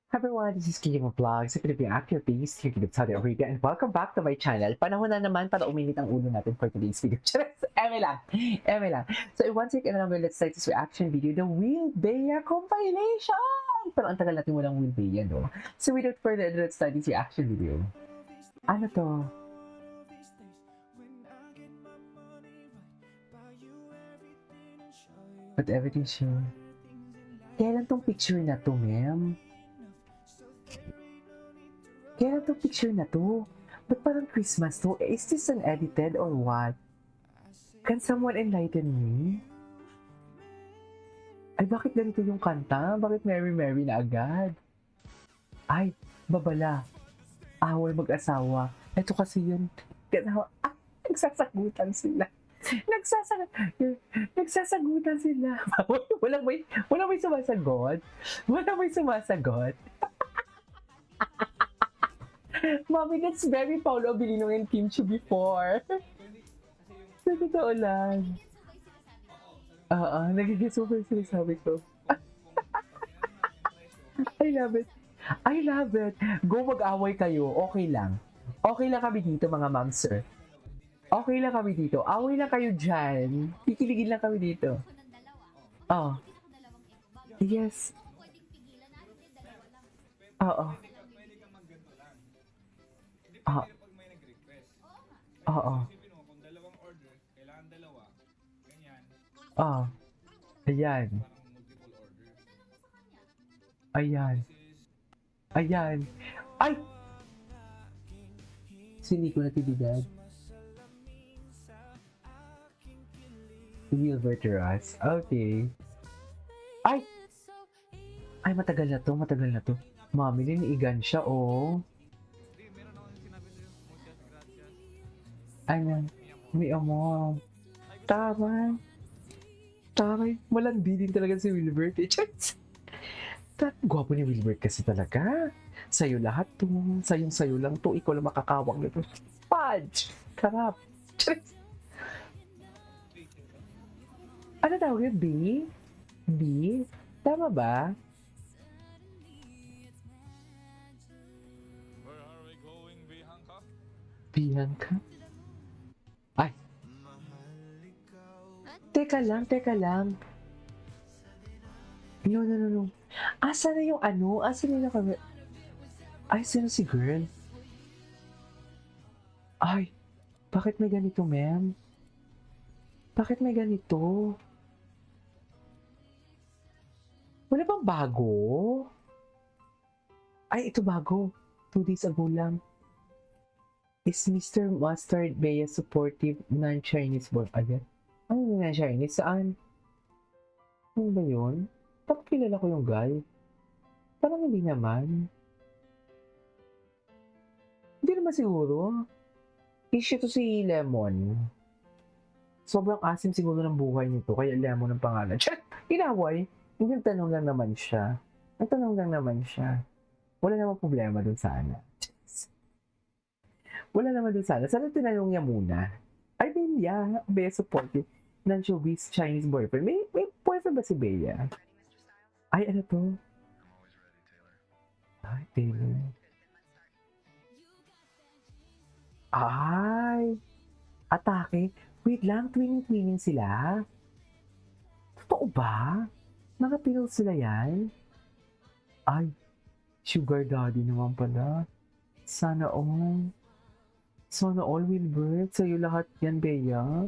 Everyone, this is Kimo Vlogs, a Filipino actor based here in Saudi Arabia, and welcome back to my channel. Panahon na naman para uminit ang ulo natin for today's video. Charis! Eme lang. So, once again, let's start this reaction video, the Will Bea compilation! Pero ang tagal natin walang Will Bea, no? So, without further ado, let's start this reaction video. Ano to? But everything sure. Kailan tong picture na to, ma'am? Kailan tong picture na to? Ba't parang Christmas to? Is this an edited or what? Can someone enlighten me? Ay, bakit ganito yung kanta? Bakit Mary Mary na agad? Ay, babala. Awal mag-asawa. Ito kasi yun. Nagsasagutan sila. Nagsasagutan sila. walang may sumasagot. Walang may sumasagot. Mommy, that's very Paolo Abilino and Kim Chiu before. Sa totoo lang. Nagiging super sinasabi ko. I love it. I love it. Go mag-away kayo. Okay lang. Okay lang kami dito, mga ma'am, sir. Okay lang kami dito. Away lang kayo dyan. Kikiligin lang kami dito. Oh. Yes. Oo. Ah. Oo. Kung dalawang order, kailangan dalawa, ganyan, Ah. Ayan. parang multiple order. Ayan. Ayan. Ay! Hindi ko natiligad. Will Verteras. Okay. Ay! Ay, matagal na to. Matagal na to. Mami, liniigan siya, oh. Hindi, meron ako sinabi sa'yo, muchas gracias. Ayan. May amor. Tama. Tama. Malandi din talaga si Wilbert. Gwapo ni Wilbert kasi talaga. Sa'yo lahat to. Sa'yo lang to. Ikaw lang makakawang nito. Fudge! Karap. Charis. Ano tawag yun? B? B? Tama ba? Where are we going, Bianca? Bianca? Ay! Teka lang. No. Asa na yung ano? Asa na kami? Ay, sino si girl? Ay, bakit may ganito, ma'am? Bakit may ganito? Wala bang bago? Ay, ito bago. 2 days ago lang. Is Mr. Mustard Bea supportive non-Chinese boy? Agad? Ano na Chinese? Saan? Ano ba yun? Parang kilala ko yung guy. Parang hindi naman. Hindi naman siguro. Issue to si Lemon. Sobrang asim siguro ng buhay nito, kaya Lemon ang pangalan. Check! Inaway! Hindi, tanong lang naman siya. Nagtanong lang naman siya. Wala namang problema dun sana. Wala naman dun sana. Sana tinanong niya muna. I mean, yeah, Bea supportive ng showbiz Chinese boyfriend. May boyfriend ba si Bea? Ay, ano to? Ay, Taylor. Ay! Atake? Wait lang, twinning sila? Totoo ba? Mga pills sila yan? Ay, sugar daddy naman pala. Sana all. Sana all, Wilbert. Sa'yo lahat yan, Bea.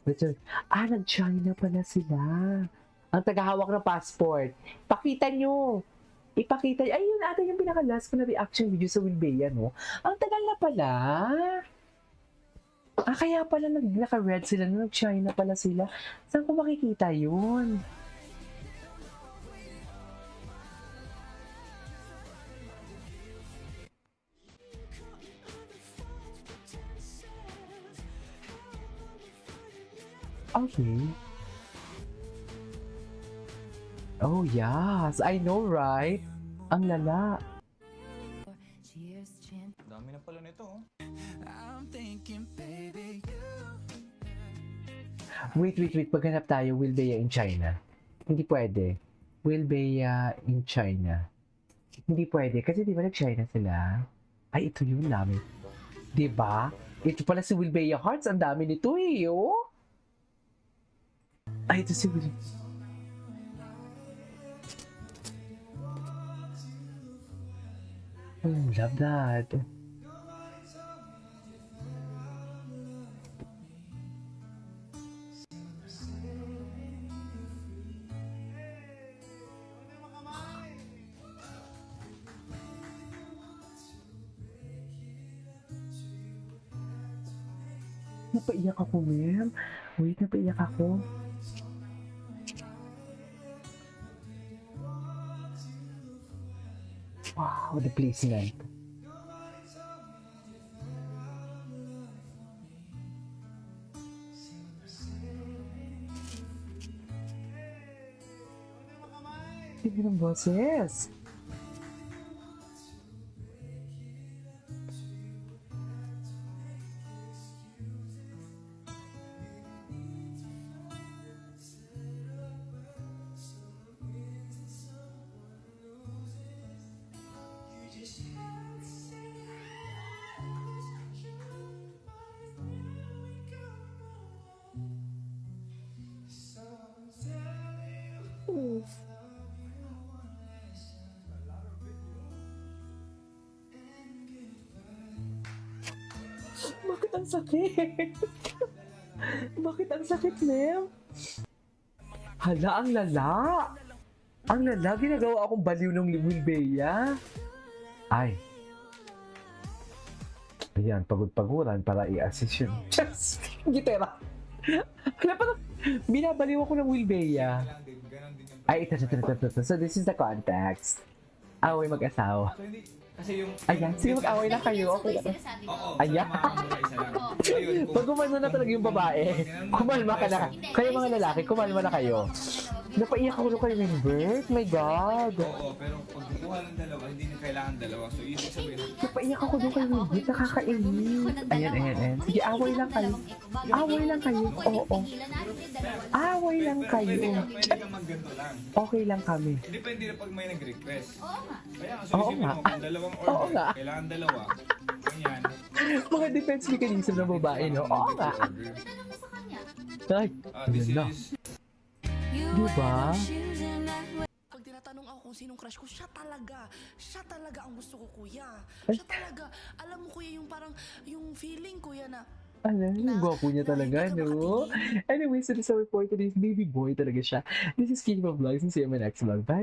Nag-China pala sila. Ang tagahawak ng passport. Pakita nyo. Ipakita. Ayun ata yung pinaka-last ko na reaction video sa Wilbea, no? Ang tagal na pala. Kaya pala naka-red sila. Nag-China pala sila. Saan ko makikita yun? Okay. Oh, yes. I know, right? Ang lala. Dami na pala nito, oh. Wait. Paghanap tayo, Wilbea in China. Hindi pwede. Wilbea in China. Hindi pwede. Kasi di ba nag-China sila? Ay, ito yun namin. Di ba? Ito pala si Wilbea Hearts. Ang dami nito eh, oh. Ay, ito si Wilbea. Oh, love that. Napaiyak ako, ma'am. Wait, napaiyak ako. Wow, the placement. Hindi ng boses. Bakit ang sakit? Bakit ang sakit, ma'am? Hala, ang lala. Ang lala, ginagawa akong baliw ng Wilbea. Ay. Ayan, pagod-paguran para i-assist yun. Just, gitera. Hala, parang binabaliw ako ng Wilbea. Kailangan din, ganon din yung... Ay, ito. So, this is the context. Away mag-asawa. So, hindi, kasi yung... Ayan, sige mag-away na kayo. Okay. Oo, Ayan. isa lang. Ayun, Pag gumano na talaga yung babae, kumalma ka na. Kayo mga lalaki, kumalma na kayo. Napaiyak ako nung kayo ng birth. My God. Oo, pero pag kukuha ng dalawa, hindi na kailangan dalawa. So, ibig sabihin, Napaiyak ako nung kayo ng birth. Nakakainis. Ayan. Sige, away lang kayo. Away lang kayo. Oo. Away lang kayo. pwede kang magganto lang. Okay lang kami. Depende na pag may nag-request. Kaya nga, so Oo isipin nga. mo, kung dalawang order, Oo nga. kailangan dalawa. Ganyan. Mga defense mechanism ng babae, no? Oo nga. Ay, This ayan na. is... Diba? Pag tinatanong ako kung sinong crush ko, siya talaga ang gusto ko, kuya. Ay. Siya talaga. Alam mo, kuya, yung parang, yung feeling, kuya, na Alam, yung gwapo niya talaga, no? Anyway, so this is our for today's baby boy talaga siya. This is King of Vlogs and see you in my next vlog. Bye!